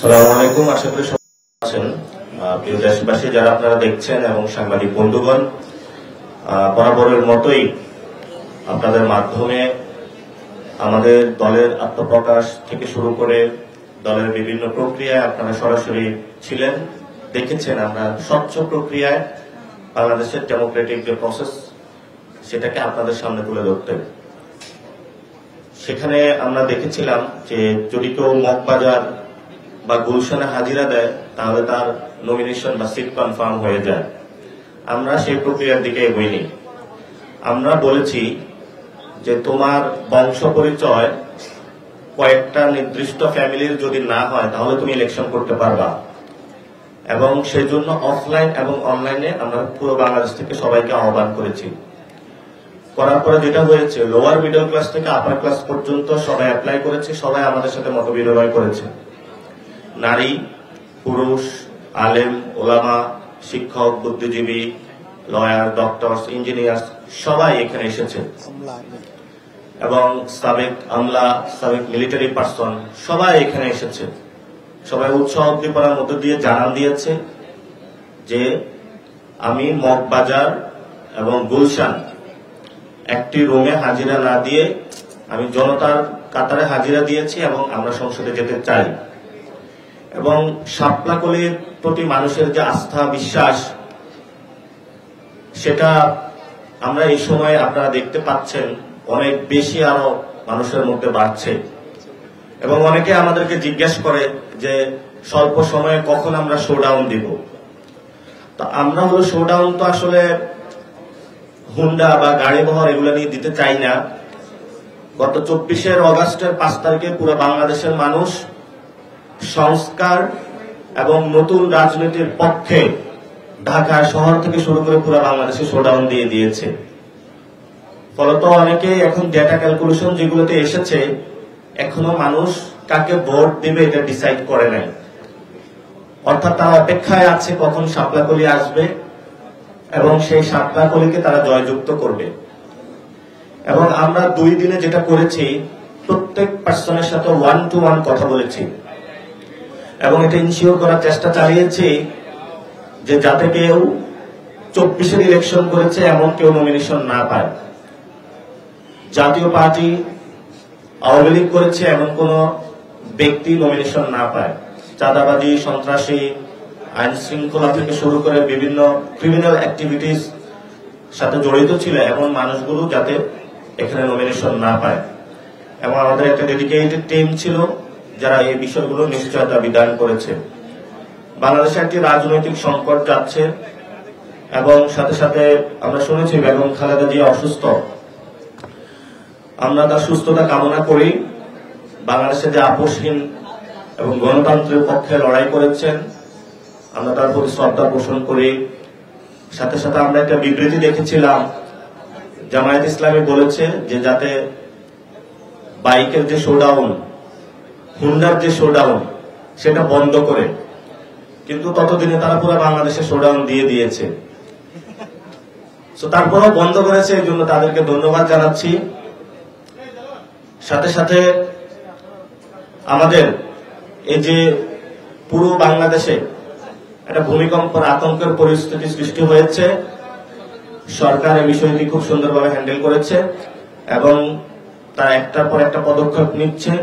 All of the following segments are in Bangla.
আসসালামু আলাইকুম। আশা করি সবাই আছেন। প্রিয় দেশবাসী যারা আপনারা দেখছেন এবং সাংবাদিক বন্ধুগণ, বরাবরের মতোই আপনাদের মাধ্যমে আমাদের দলের আত্মপ্রকাশ থেকে শুরু করে দলের বিভিন্ন প্রক্রিয়ায় আপনারা সরাসরি ছিলেন, দেখেছেন। আমরা স্বচ্ছ প্রক্রিয়ায় বাংলাদেশের ডেমোক্রেটিক যে প্রসেস সেটাকে আপনাদের সামনে তুলে ধরতে, সেখানে আমরা দেখেছিলাম যে যদি কেউ মগবাজার বা গুলশানে হাজিরা দেয় তাহলে তার নমিনেশন বা সিট কনফার্ম হয়ে যায়। আমরা সেই প্রক্রিয়ার দিকে এগোইনি। আমরা বলেছি যে তোমার বংশ পরিচয় কয়েকটা নির্দিষ্ট ফ্যামিলির যদি না হয় তাহলে তুমি ইলেকশন করতে পারবা, এবং সেই জন্য অফলাইন এবং অনলাইনে আমরা পুরো বাংলাদেশ থেকে সবাইকে আহ্বান করেছি। করার পরে যেটা হয়েছে, লোয়ার মিডল ক্লাস থেকে আপার ক্লাস পর্যন্ত সবাই অ্যাপ্লাই করেছে, সবাই আমাদের সাথে মত বিনিময় করেছে। নারী, পুরুষ, আলেম, ওলামা, শিক্ষক, বুদ্ধিজীবী, লয়ার, ডক্টরস, ইঞ্জিনিয়ার্স সবাই এখানে এসেছে, এবং সাবেক আমলা, সাবেক মিলিটারি পার্সন সবাই এখানে এসেছে। সবাই উৎসাহ উদ্দীপনার মধ্য দিয়ে জানান দিয়েছে যে আমি মগবাজার এবং গুলশান একটি রুমে হাজিরা না দিয়ে আমি জনতার কাতারে হাজিরা দিয়েছি এবং আমরা সংসদে যেতে চাই। এবং শাপলাকলির প্রতি মানুষের যে আস্থা, বিশ্বাস, সেটা আমরা এই সময় আপনারা দেখতে পাচ্ছেন অনেক বেশি আরো মানুষের মধ্যে বাড়ছে। এবং অনেকে আমাদেরকে জিজ্ঞেস করে যে স্বল্প সময়ে কখন আমরা শোডাউন দিব। তো আমরা হলো শোডাউন তো আসলে হুন্ডা বা গাড়ি বহর এগুলো নিয়ে দিতে চাই না। গত 24 অগাস্টের 5 তারিখে পুরো বাংলাদেশের মানুষ সংস্কার এবং নতুন রাজনীতির পক্ষে ঢাকা শহর থেকে শুরু করে পুরো বাংলাদেশে শোডাউন দিয়ে দিয়েছে। ফলত অনেকে এখন ডেটা ক্যালকুলেশন যেগুলোতে এসেছে, এখনো মানুষ কাকে ভোট দিবে এটা ডিসাইড করে নাই। অর্থাৎ তারা অপেক্ষায় আছে কখন শাপলাকলি আসবে এবং সেই শাপলাকলিকে তারা জয়যুক্ত করবে। এবং আমরা 2 দিনে যেটা করেছি, প্রত্যেক পার্সনের সাথে 1-to-1 কথা বলেছি এবং এটা ইনশিওর করার চেষ্টা চালিয়েছি যে যাতে কেউ 24 ইলেকশন করেছে এমন কেউ নমিনেশন না পায়। জাতীয় পার্টি, আওয়ামী লীগ করেছে এমন কোন ব্যক্তি নমিনেশন না পায়। চাঁদাবাজি, সন্ত্রাসী, আইন শৃঙ্খলা থেকে শুরু করে বিভিন্ন ক্রিমিনাল অ্যাক্টিভিটিস সাথে জড়িত ছিল এমন মানুষগুলো যাতে এখানে নমিনেশন না পায়। এবং আমাদের একটা ডেডিকেটেড টিম ছিল যারা এই বিষয়গুলো নিশ্চয়তা বিধান করেছে। বাংলাদেশে একটি রাজনৈতিক সংকট যাচ্ছে এবং সাথে সাথে আমরা শুনেছি বেগম খালেদা জিয়া অসুস্থ। আমরা তার সুস্থতা কামনা করি। বাংলাদেশে যে আপোষহীন এবং গণতন্ত্রের পক্ষে লড়াই করেছেন, আমরা তার প্রতি শ্রদ্ধা পোষণ করি। সাথে সাথে আমরা একটা বিবৃতি দেখেছিলাম, জামায়াত ইসলামী বলেছে যে যাতে বাইকের যে শোডাউন, হুন্ডার যে শোডাউন সেটা বন্ধ করে, কিন্তু ততদিনে তারা পুরো বাংলাদেশে শোডাউন দিয়ে দিয়েছে। তারপরেও বন্ধ করেছে, এই জন্য তাদেরকে ধন্যবাদ জানাচ্ছি। সাথে সাথে আমাদের এই যে পুরো বাংলাদেশে একটা ভূমিকম্পের আতঙ্কের পরিস্থিতি সৃষ্টি হয়েছে, সরকার এই বিষয়টি খুব সুন্দরভাবে হ্যান্ডেল করেছে এবং তারা একটার পর একটা পদক্ষেপ নিচ্ছে।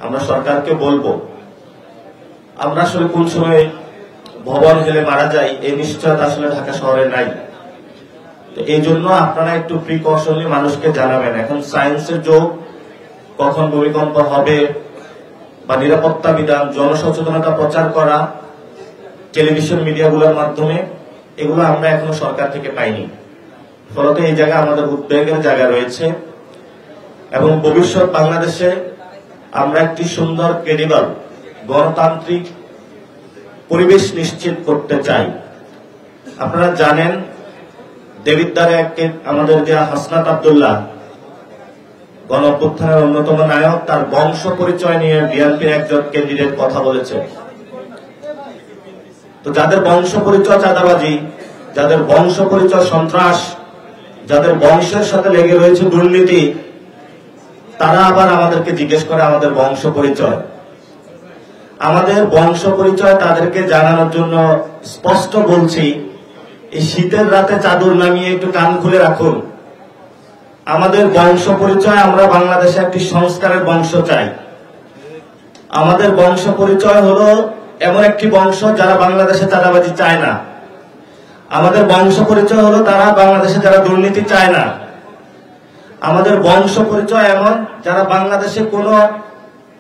আমরা সরকারকে বলবো, আমরা আসলে কোন সময় ভবন হেলে মারা যাই এই নিশ্চয়তা আসলে ঢাকা শহরে নাই। এই জন্য আপনারা একটু প্রিকশনলি মানুষকে জানাবেন। এখন সায়েন্সের যুগ, কখন ভূমিকম্প হবে বা নিরাপত্তা বিধান, জনসচেতনতা প্রচার করা টেলিভিশন মিডিয়াগুলোর মাধ্যমে, এগুলো আমরা এখনো সরকার থেকে পাইনি। ফলত এই জায়গায় আমাদের উদ্বেগের জায়গা রয়েছে এবং ভবিষ্যৎ বাংলাদেশে আমরা একটি সুন্দর, ক্রেডিবল, গণতান্ত্রিক পরিবেশ নিশ্চিত করতে চাই। আপনারা জানেন দেবিদ্বারে আমাদের যে হাসনাত আব্দুল্লাহ গণ অভ্যুত্থানের অন্যতম নায়ক, তার বংশ পরিচয় নিয়ে বিএনপির একজন ক্যান্ডিডেট কথা বলেছে। তো যাদের বংশ পরিচয় চাঁদাবাজি, যাদের বংশ পরিচয় সন্ত্রাস, যাদের বংশের সাথে লেগে রয়েছে দুর্নীতি, তারা আবার আমাদেরকে জিজ্ঞেস করে আমাদের বংশ পরিচয়। আমাদের বংশ পরিচয় তাদেরকে জানানোর জন্য স্পষ্ট বলছি, এই শীতের রাতে চাদর নামিয়ে একটু কান খুলে রাখুন। আমাদের বংশ পরিচয়, আমরা বাংলাদেশে একটি সংস্কারের বংশ চাই। আমাদের বংশ পরিচয় হলো এমন একটি বংশ যারা বাংলাদেশে চাঁদাবাজি চায় না। আমাদের বংশ পরিচয় হলো তারা বাংলাদেশে যারা দুর্নীতি চায় না। আমাদের বংশ পরিচয় এমন যারা বাংলাদেশে কোনো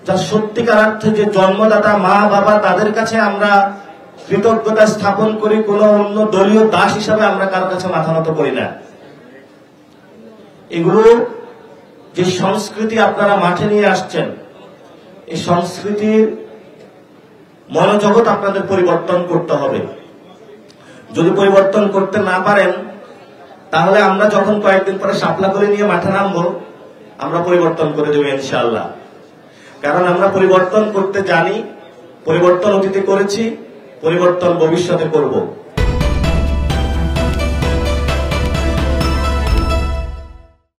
যার সত্যিকার অর্থে যে জন্মদাতা মা বাবা তাদের কাছে আমরা কৃতজ্ঞতা স্থাপন করি, কোনো অন্য দলীয় দাস হিসাবে আমরা কারোর কাছে মাথা নত করি না। এগুলো যে সংস্কৃতি আপনারা মাঠে নিয়ে আসছেন, এই সংস্কৃতির মনোজগৎ আপনাদের পরিবর্তন করতে হবে। যদি পরিবর্তন করতে না পারেন তাহলে আমরা যখন কয়েকদিন পরে শাপলা করে নিয়ে মাঠে নামবো, আমরা পরিবর্তন করে দেবো ইনশাআল্লাহ। কারণ আমরা পরিবর্তন করতে জানি, পরিবর্তন অতীতে করেছি, পরিবর্তন ভবিষ্যতে করব।